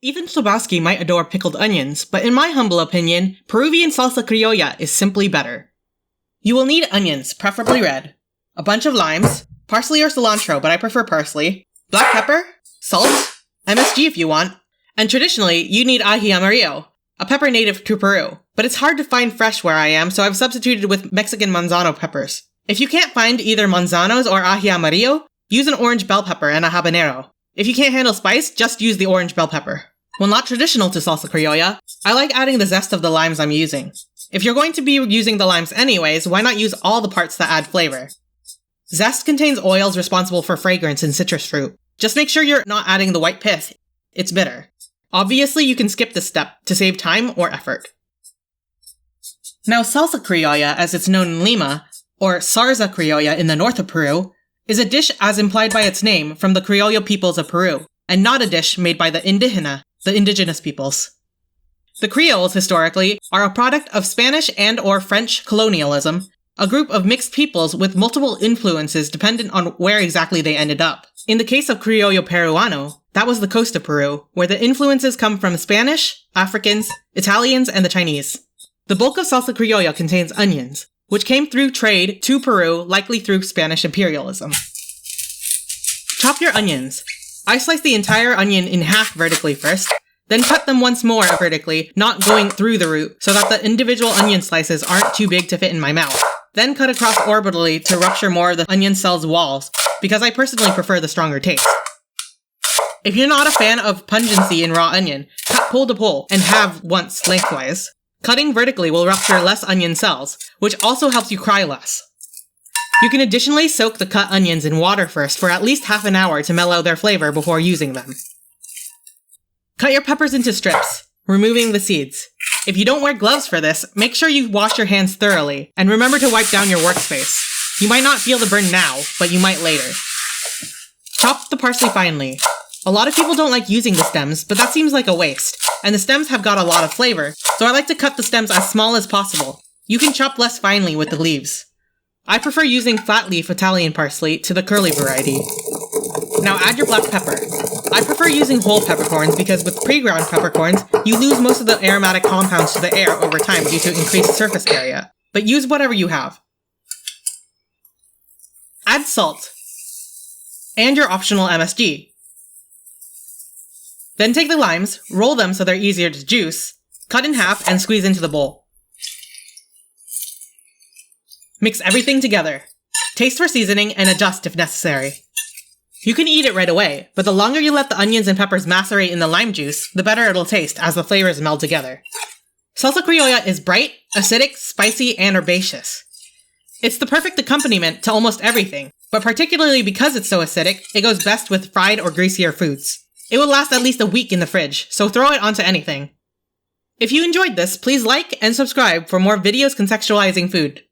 Even Chlebowski might adore pickled onions, but in my humble opinion, Peruvian Salsa Criolla is simply better. You will need onions, preferably red, a bunch of limes, parsley or cilantro, but I prefer parsley, black pepper, salt, MSG if you want, and traditionally, you need Aji Amarillo, a pepper native to Peru, but it's hard to find fresh where I am, so I've substituted with Mexican Manzano peppers. If you can't find either Manzanos or Aji Amarillo, use an orange bell pepper and a habanero. If you can't handle spice, just use the orange bell pepper. While not traditional to Salsa Criolla, I like adding the zest of the limes I'm using. If you're going to be using the limes anyways, why not use all the parts that add flavor? Zest contains oils responsible for fragrance in citrus fruit. Just make sure you're not adding the white pith. It's bitter. Obviously, you can skip this step to save time or effort. Now, Salsa Criolla, as it's known in Lima, or Sarza Criolla in the north of Peru, is a dish as implied by its name from the Criollo peoples of Peru, and not a dish made by the indigenous peoples. The Creoles, historically, are a product of Spanish and or French colonialism, a group of mixed peoples with multiple influences dependent on where exactly they ended up. In the case of Criollo Peruano, that was the coast of Peru, where the influences come from Spanish, Africans, Italians, and the Chinese. The bulk of Salsa Criolla contains onions, which came through trade to Peru, likely through Spanish imperialism. Chop your onions. I slice the entire onion in half vertically first, then cut them once more vertically, not going through the root, so that the individual onion slices aren't too big to fit in my mouth. Then cut across orbitally to rupture more of the onion cell's walls, because I personally prefer the stronger taste. If you're not a fan of pungency in raw onion, cut pole to pole and halve once lengthwise. Cutting vertically will rupture less onion cells, which also helps you cry less. You can additionally soak the cut onions in water first for at least half an hour to mellow their flavor before using them. Cut your peppers into strips, removing the seeds. If you don't wear gloves for this, make sure you wash your hands thoroughly, and remember to wipe down your workspace. You might not feel the burn now, but you might later. Chop the parsley finely. A lot of people don't like using the stems, but that seems like a waste, and the stems have got a lot of flavor, so I like to cut the stems as small as possible. You can chop less finely with the leaves. I prefer using flat leaf Italian parsley to the curly variety. Now add your black pepper. I prefer using whole peppercorns because with pre-ground peppercorns, you lose most of the aromatic compounds to the air over time due to increased surface area, but use whatever you have. Add salt. And your optional MSG. Then take the limes, roll them so they're easier to juice, cut in half, and squeeze into the bowl. Mix everything together. Taste for seasoning and adjust if necessary. You can eat it right away, but the longer you let the onions and peppers macerate in the lime juice, the better it'll taste as the flavors meld together. Salsa Criolla is bright, acidic, spicy, and herbaceous. It's the perfect accompaniment to almost everything, but particularly because it's so acidic, it goes best with fried or greasier foods. It will last at least a week in the fridge, so throw it onto anything. If you enjoyed this, please like and subscribe for more videos contextualizing food.